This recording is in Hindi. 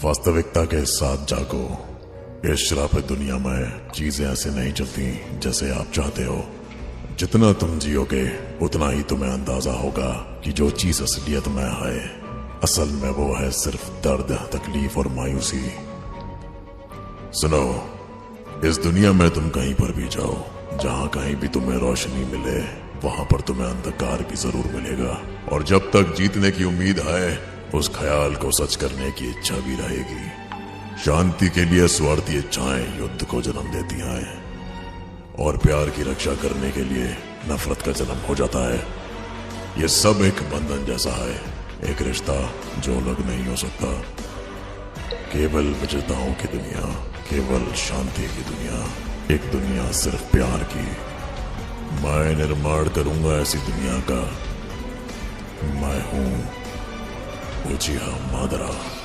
वास्तविकता के साथ जागो। इस श्रापित दुनिया में चीजें ऐसे नहीं चलती जैसे आप चाहते हो। जितना तुम जियोगे उतना ही तुम्हें अंदाजा होगा कि जो चीज असलियत में है, असल में वो है सिर्फ दर्द, तकलीफ और मायूसी। सुनो, इस दुनिया में तुम कहीं पर भी जाओ, जहां कहीं भी तुम्हें रोशनी मिले, वहां पर तुम्हें अंधकार भी जरूर मिलेगा। और जब तक जीतने की उम्मीद है, उस ख्याल को सच करने की इच्छा भी रहेगी। शांति के लिए स्वार्थी इच्छाएं युद्ध को जन्म देती हैं, और प्यार की रक्षा करने के लिए नफरत का जन्म हो जाता है। ये सब एक बंधन जैसा है, एक रिश्ता जो अलग नहीं हो सकता। केवल विजेताओं की दुनिया, केवल शांति की दुनिया, एक दुनिया सिर्फ प्यार की। मैं निर्माण करूंगा ऐसी दुनिया का। मैं हूं उचिहा मादरा।